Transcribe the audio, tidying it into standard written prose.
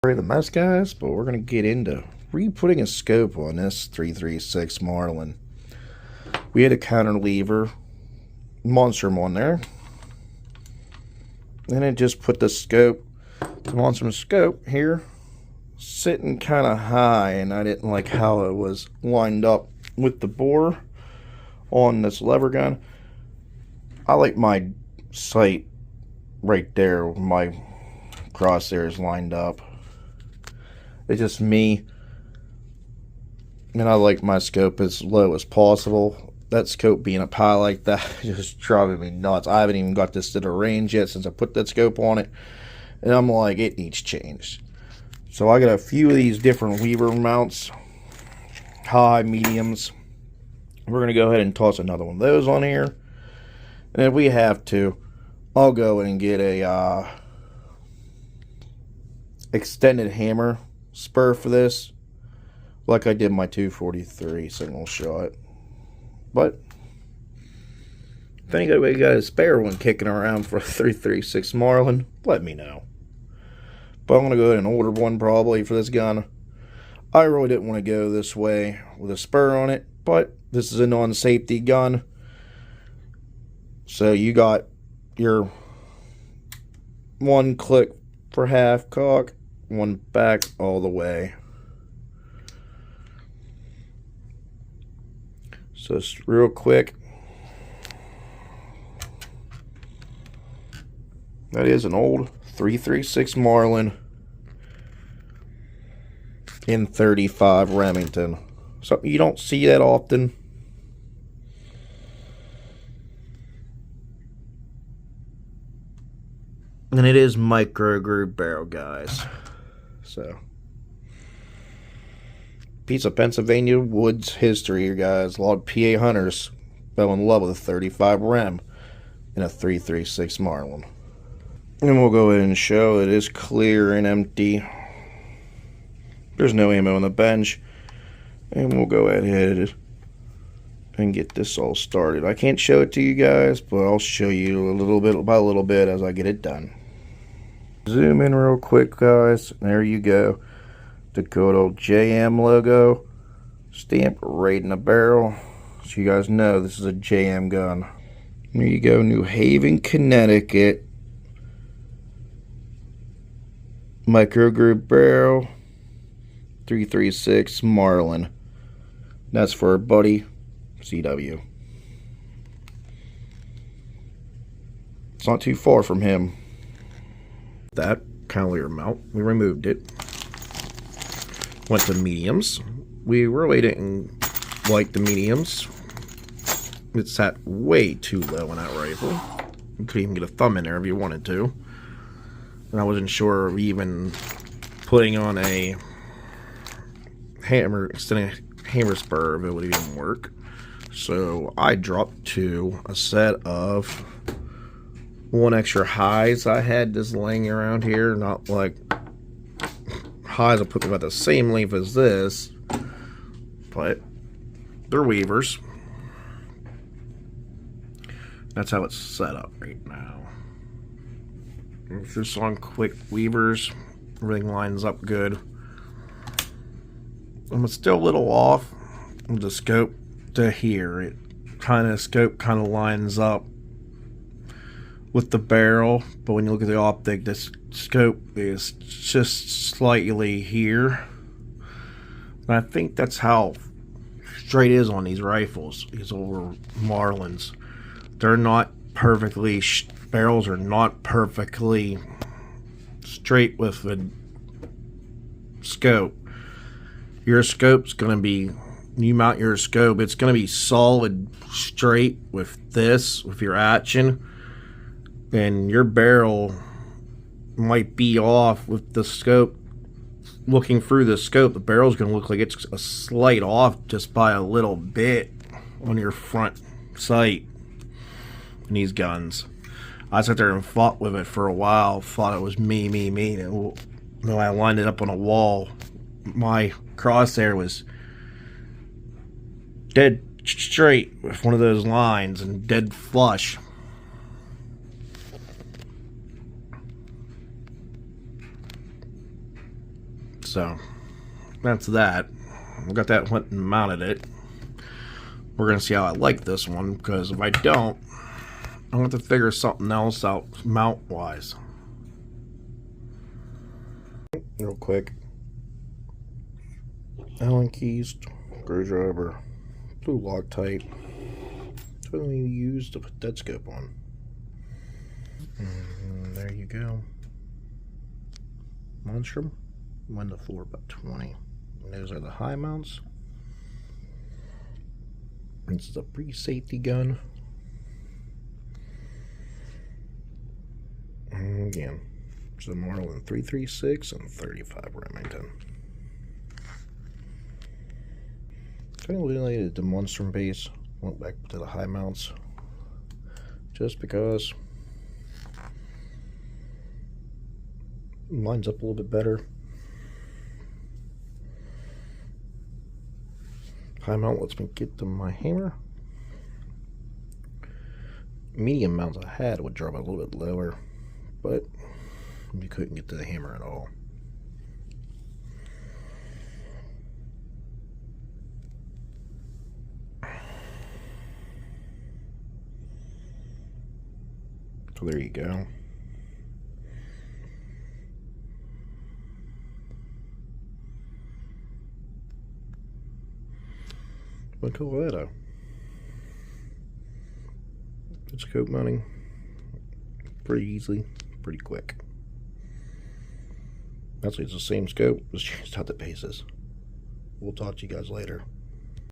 Sorry the mess, guys, but we're going to get into re-putting a scope on this 336 Marlin. We had a counterlever monstrum on there, and it just put the scope, the monstrum scope here, sitting kind of high, and I didn't like how it was lined up with the bore on this lever gun. I like my sight right there, my crosshairs lined up. It's just me, and I like my scope as low as possible. That scope being up high like that just driving me nuts. I haven't even got this to the range yet since I put that scope on it, and I'm like, it needs changed. So I got a few of these different lever mounts, high, mediums. We're going to go ahead and toss another one of those on here, and if we have to, I'll go and get a extended hammer spur for this, like I did my 243 single shot. But if anybody got a spare one kicking around for a 336 Marlin, let me know. But I'm going to go ahead and order one probably for this gun. I really didn't want to go this way with a spur on it, but this is a non-safety gun, so you got your one click for half cock, one back all the way. So it's real quick. That is an old 336 Marlin in 35 Remington. Something you don't see that often. And it is micro groove barrel, guys. So, piece of Pennsylvania woods history here, guys. A lot of PA hunters fell in love with a 35 Rem in a 336 Marlin. And we'll go ahead and show it is clear and empty. There's no ammo on the bench. And we'll go ahead and get this all started. I can't show it to you guys, but I'll show you a little bit by a little bit as I get it done. Zoom in real quick, guys. There you go. The good old JM logo stamped right in the barrel. So you guys know this is a JM gun. There you go, New Haven, Connecticut. Micro groove barrel, 336 Marlin. That's for our buddy CW. It's not too far from him. That cavalier mount, we removed it. Went to mediums. We really didn't like the mediums. It sat way too low on that rifle. You could even get a thumb in there if you wanted to. And I wasn't sure of even putting on a hammer, extended hammer spur, if it would even work. So I dropped to a set of one extra highs I had just laying around here. Not like highs I put about the same length as this, but they're weavers. That's how it's set up right now. Just on quick weavers, everything lines up good. I'm still a little off with the scope to here. It scope kind of lines up with the barrel, but when you look at the optic, this scope is just slightly here. And I think that's how straight it is on these rifles, these older Marlins. They're not perfectly, barrels are not perfectly straight with the scope. Your scope's going to be, you mount your scope, it's going to be solid straight with this, with your action. And your barrel might be off with the scope. Looking through the scope, the barrel's going to look like it's a slight off just by a little bit on your front sight in these guns. I sat there and fought with it for a while, thought it was me. And when I lined it up on a wall, my crosshair was dead straight with one of those lines and dead flush. So that's that. I got that, went and mounted it. We're going to see how I like this one, because if I don't, I'm going to have to figure something else out mount-wise. Real quick. Allen keys, screwdriver, blue Loctite. That's what we use to put dead scope on. And there you go. Monstrum, 1 to 4 by 20. And those are the high mounts. This is a pre-safety gun. And again, it's a Marlin 336 and 35 Remington. Kind of eliminated the monstrum base. Went back to the high mounts. Just because it lines up a little bit better. High mount lets me get to my hammer. Medium mounts I had would drop it a little bit lower, but you couldn't get to the hammer at all. So there you go. What call that a? It's scope mounting pretty easily, pretty quick. Actually, it's the same scope, just changed out the bases. We'll talk to you guys later.